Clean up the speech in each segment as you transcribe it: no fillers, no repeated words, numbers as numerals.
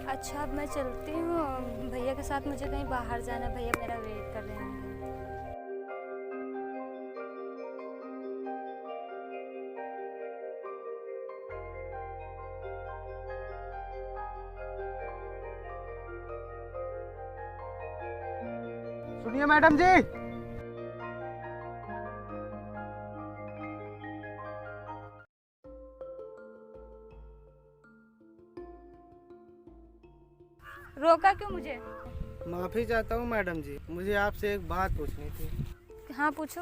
अच्छा, अब मैं चलती हूँ। भैया के साथ मुझे कहीं बाहर जाना है, भैया मेरा वेट कर रहे होंगे। सुनिए मैडम जी। रोका क्यों मुझे? माफी चाहता हूँ मैडम जी, मुझे आपसे एक बात पूछनी थी। हाँ, पूछो।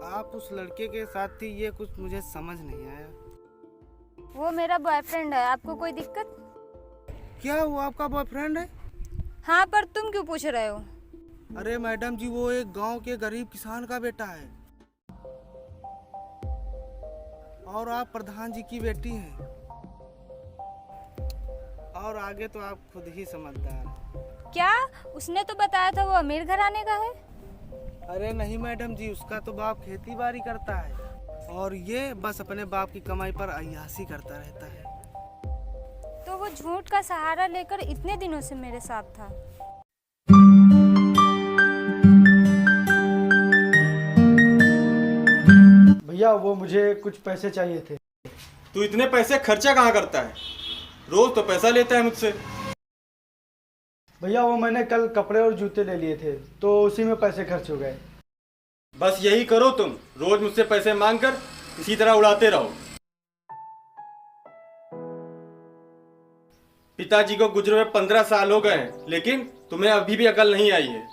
आप उस लड़के के साथ थी, ये कुछ मुझे समझ नहीं आया। वो मेरा बॉयफ्रेंड है। आपको कोई दिक्कत? क्या वो आपका बॉयफ्रेंड है? हाँ, पर तुम क्यों पूछ रहे हो? अरे मैडम जी, वो एक गांव के गरीब किसान का बेटा है और आप प्रधान जी की बेटी हैं। और आगे तो आप खुद ही समझदार। क्या? उसने तो बताया था वो अमीर घराने का है। अरे नहीं मैडम जी, उसका तो बाप खेती बाड़ी करता है और ये बस अपने बाप की कमाई पर अय्याशी करता रहता है। तो वो झूठ का सहारा लेकर इतने दिनों से मेरे साथ था। भैया वो मुझे कुछ पैसे चाहिए थे। तू इतने पैसे खर्चा कहाँ करता है? रोज तो पैसा लेता है मुझसे। भैया वो मैंने कल कपड़े और जूते ले लिए थे तो उसी में पैसे खर्च हो गए। बस यही करो तुम, रोज मुझसे पैसे मांगकर इसी तरह उड़ाते रहो। पिताजी को गुजरे हुए 15 साल हो गए हैं, लेकिन तुम्हें अभी भी अकल नहीं आई है।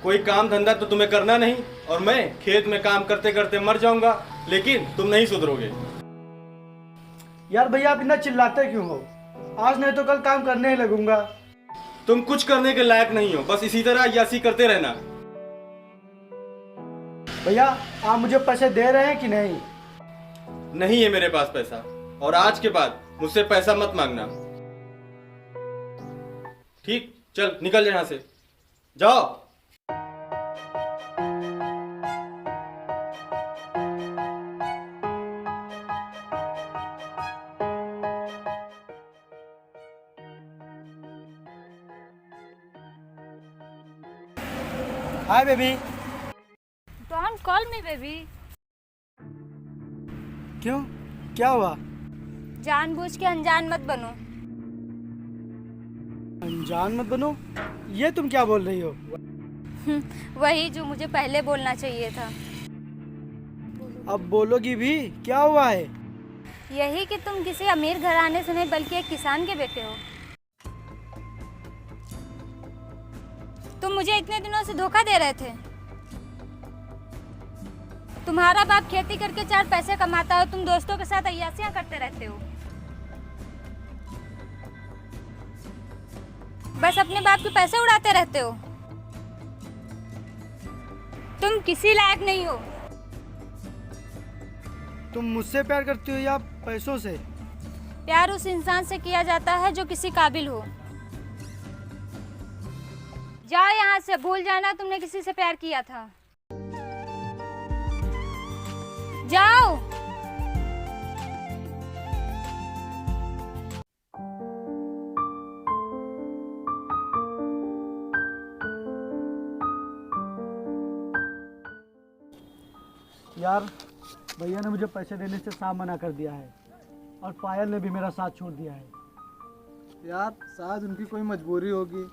कोई काम धंधा तो तुम्हें करना नहीं और मैं खेत में काम करते करते मर जाऊंगा, लेकिन तुम नहीं सुधरोगे। यार भैया आप इतना चिल्लाते क्यों हो? आज नहीं तो कल काम करने ही लगूंगा। तुम कुछ करने के लायक नहीं हो, बस इसी तरह अय्याशी करते रहना। भैया आप मुझे पैसे दे रहे हैं कि नहीं? नहीं है मेरे पास पैसा, और आज के बाद मुझसे पैसा मत मांगना। ठीक, चल निकल यहां से, जाओ। Hi baby. Don't call me baby. क्यों, क्या हुआ? जानबूझ के अनजान मत बनो। अनजान मत बनो? ये तुम क्या बोल रही हो? वही जो मुझे पहले बोलना चाहिए था। अब बोलोगी भी? क्या हुआ है? यही कि तुम किसी अमीर घराने से नहीं बल्कि एक किसान के बेटे हो। तुम मुझे इतने दिनों से धोखा दे रहे थे। तुम्हारा बाप खेती करके 4 पैसे कमाता है, तुम दोस्तों के साथ अय्यासियां करते रहते हो। बस अपने बाप के पैसे उड़ाते रहते हो। तुम किसी लायक नहीं हो। तुम मुझसे प्यार करती हो या पैसों से? प्यार उस इंसान से किया जाता है जो किसी काबिल हो। जाओ यहाँ से, भूल जाना तुमने किसी से प्यार किया था। जाओ। यार भैया ने मुझे पैसे देने से साफ मना कर दिया है और पायल ने भी मेरा साथ छोड़ दिया है। यार शायद उनकी कोई मजबूरी होगी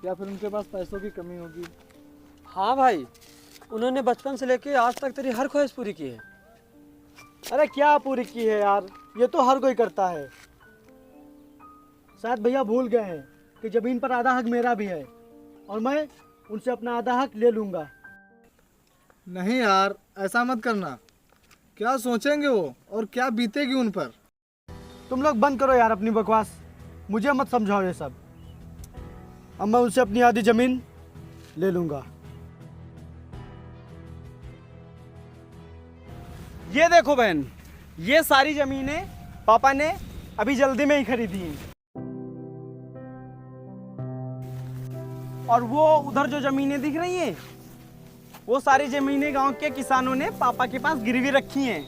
या फिर उनके पास पैसों की कमी होगी। हाँ भाई, उन्होंने बचपन से लेके आज तक तेरी हर ख्वाहिश पूरी की है। अरे क्या पूरी की है यार, ये तो हर कोई करता है। शायद भैया भूल गए हैं कि जमीन पर आधा हक मेरा भी है और मैं उनसे अपना आधा हक ले लूंगा। नहीं यार, ऐसा मत करना। क्या सोचेंगे वो और क्या बीतेगी उन पर। तुम लोग बंद करो यार अपनी बकवास, मुझे मत समझाओ ये सब। अब मैं उनसे अपनी आधी जमीन ले लूंगा। ये देखो बहन, ये सारी जमीनें पापा ने अभी जल्दी में ही खरीदी हैं। और वो उधर जो जमीनें दिख रही हैं, वो सारी जमीनें गांव के किसानों ने पापा के पास गिरवी रखी हैं।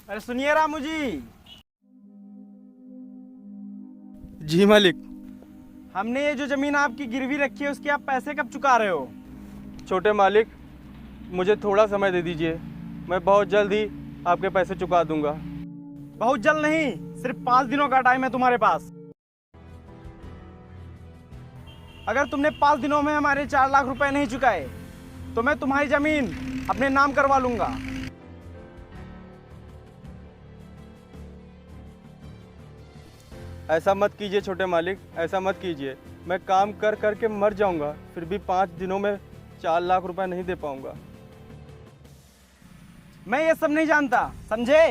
अरे सुनिए रामू जी। जी मालिक। हमने ये जो जमीन आपकी गिरवी रखी है उसके आप पैसे कब चुका रहे हो? छोटे मालिक, मुझे थोड़ा समय दे दीजिए, मैं बहुत जल्द ही आपके पैसे चुका दूंगा। बहुत जल्द नहीं, सिर्फ 5 दिनों का टाइम है तुम्हारे पास। अगर तुमने 5 दिनों में हमारे 4 लाख रुपए नहीं चुकाए तो मैं तुम्हारी जमीन अपने नाम करवा लूंगा। ऐसा मत कीजिए छोटे मालिक, ऐसा मत कीजिए। मैं काम कर कर के मर जाऊंगा, फिर भी 5 दिनों में 4 लाख रुपए नहीं दे पाऊंगा। मैं ये सब नहीं जानता, समझे?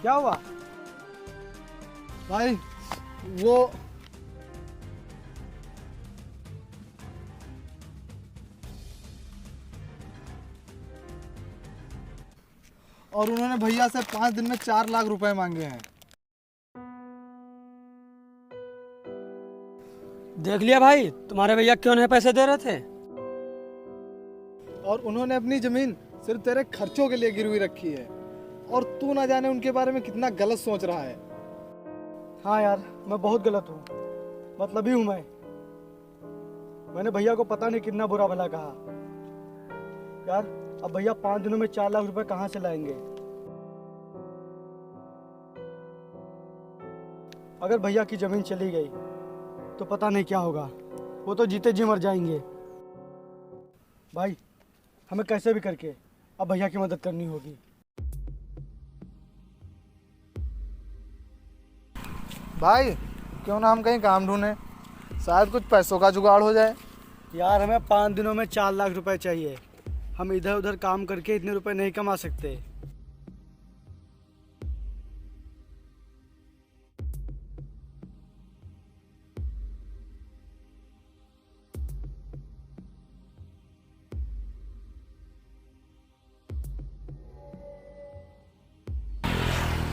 क्या हुआ भाई वो और उन्होंने भैया से 5 दिन में 4 लाख रुपए मांगे हैं। देख लिया भाई, तुम्हारे भैया क्यों नहीं पैसे दे रहे थे। और उन्होंने अपनी जमीन सिर्फ तेरे खर्चों के लिए गिरवी रखी है, और तू ना जाने उनके बारे में कितना गलत सोच रहा है। हाँ यार, मैं बहुत गलत हूँ, मतलब ही हूँ मैं। मैंने भैया को पता नहीं कितना बुरा भला कहा। यार अब भैया 5 दिनों में 4 लाख रुपए कहाँ से लाएंगे? अगर भैया की जमीन चली गई तो पता नहीं क्या होगा, वो तो जीते जी मर जाएंगे। भाई हमें कैसे भी करके अब भैया की मदद करनी होगी। भाई क्यों ना हम कहीं काम ढूंढें, शायद कुछ पैसों का जुगाड़ हो जाए। यार हमें 5 दिनों में 4 लाख रुपए चाहिए। हम इधर उधर काम करके इतने रुपए नहीं कमा सकते।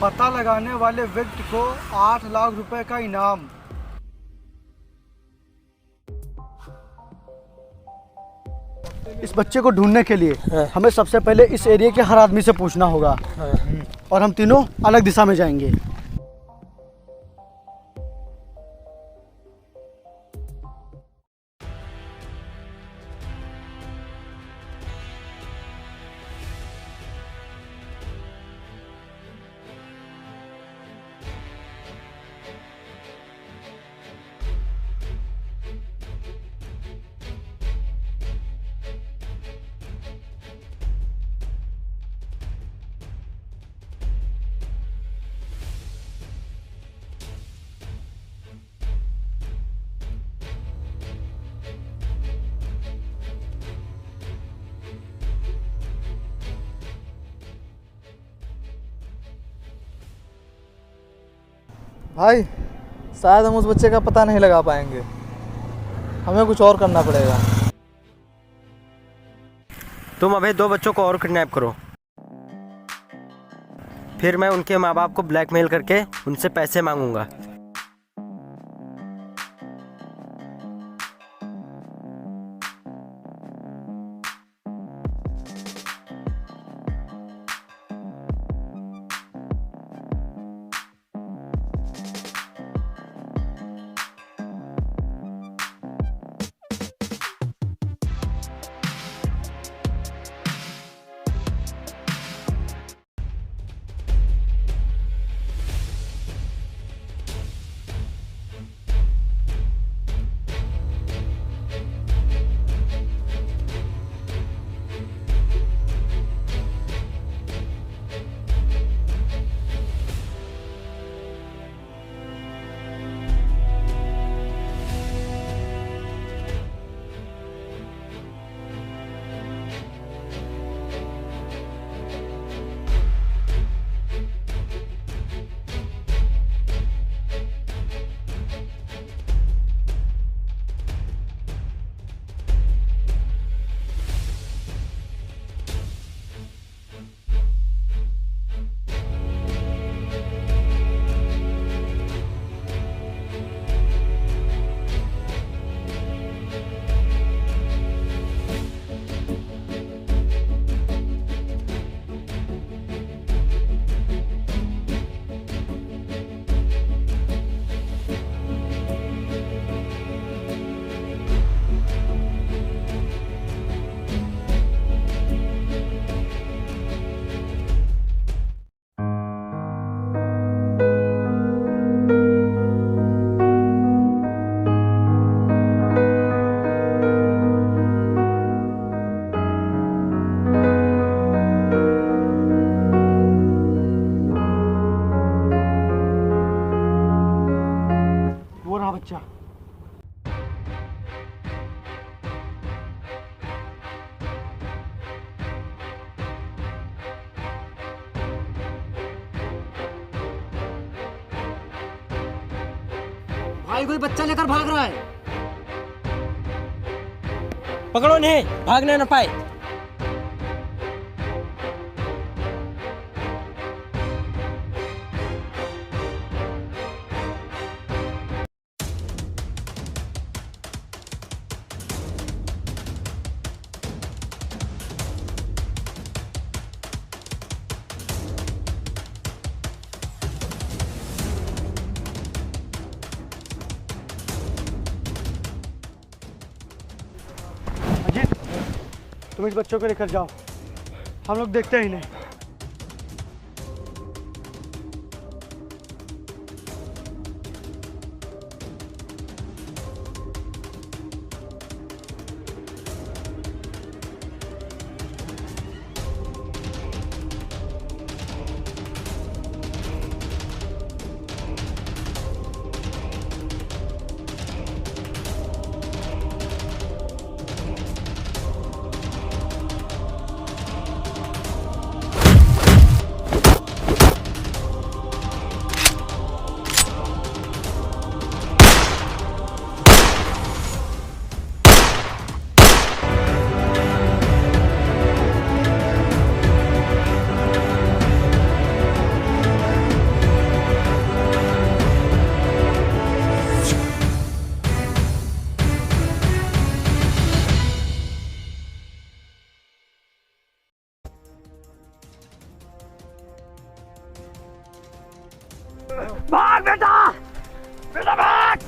पता लगाने वाले व्यक्ति को 8 लाख रुपए का इनाम। इस बच्चे को ढूंढने के लिए हमें सबसे पहले इस एरिया के हर आदमी से पूछना होगा, और हम तीनों अलग दिशा में जाएंगे। भाई शायद हम उस बच्चे का पता नहीं लगा पाएंगे, हमें कुछ और करना पड़ेगा। तुम अभी 2 बच्चों को और किडनैप करो, फिर मैं उनके माँ बाप को ब्लैकमेल करके उनसे पैसे मांगूंगा। बच्चा। भाई कोई बच्चा लेकर भाग रहा है। पकड़ो इन्हें, भागने न पाए। अजीत, तुम इस बच्चों को लेकर जाओ, हम लोग देखते हैं इन्हें। भाग बेटा, बेटा भाग।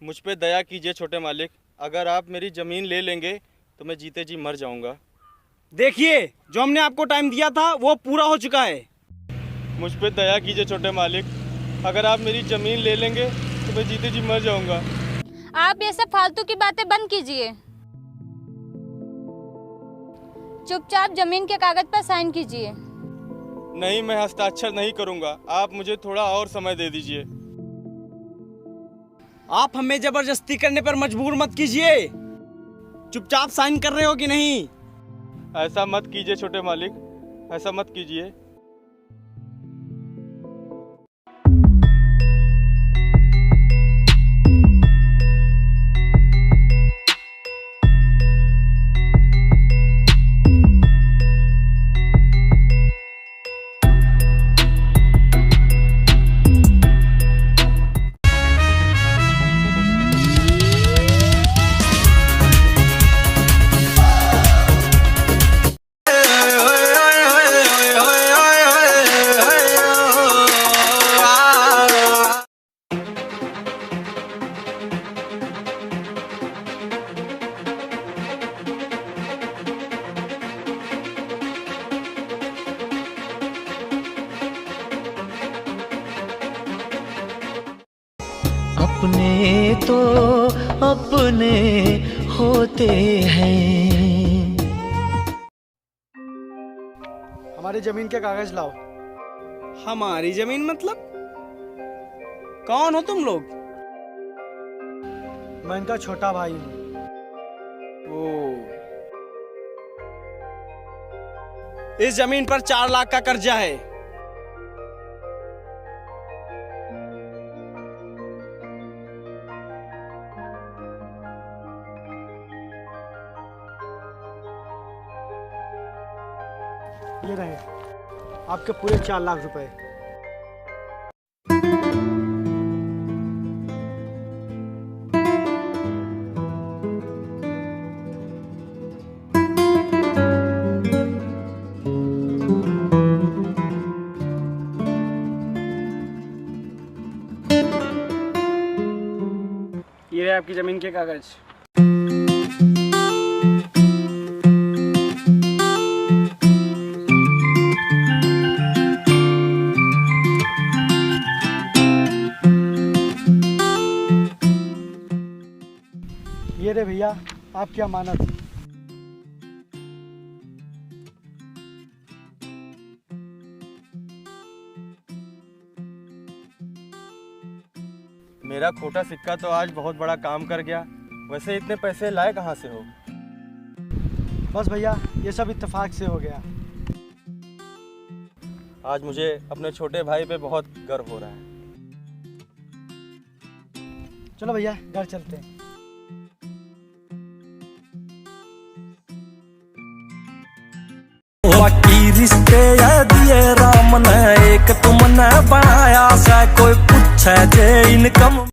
मुझ पे दया कीजिए छोटे मालिक, अगर आप मेरी ज़मीन ले लेंगे तो मैं जीते जी मर जाऊंगा। देखिए, जो हमने आपको टाइम दिया था वो पूरा हो चुका है। मुझ पे दया कीजिए छोटे मालिक, अगर आप मेरी ज़मीन ले लेंगे तो मैं जीते जी मर जाऊंगा। आप ये सब फालतू की बातें बंद कीजिए, चुपचाप जमीन के कागज पर साइन कीजिए। नहीं, मैं हस्ताक्षर नहीं करूंगा, आप मुझे थोड़ा और समय दे दीजिए। आप हमें जबरदस्ती करने पर मजबूर मत कीजिए। चुपचाप साइन कर रहे हो कि नहीं? ऐसा मत कीजिए छोटे मालिक, ऐसा मत कीजिए। अपने तो अपने होते हैं। हमारी जमीन के कागज लाओ। हमारी जमीन मतलब? कौन हो तुम लोग? मैं इनका छोटा भाई हूँ। इस जमीन पर 4 लाख का कर्जा है। ये रहे आपके पूरे 4 लाख रुपए। आपकी ज़मीन के कागज़। ये रे भैया आपकी अमानत। मेरा खोटा सिक्का तो आज बहुत बड़ा काम कर गया। वैसे इतने पैसे लाए कहाँ से हो? बस भैया ये सब इत्तेफाक से हो गया। आज मुझे अपने छोटे भाई पे बहुत गर्व हो रहा है। चलो भैया घर चलते हैं। बाकी रिश्ते दिए राम ने एक तुमने बनाया सा, कोई पूछे जे इनकम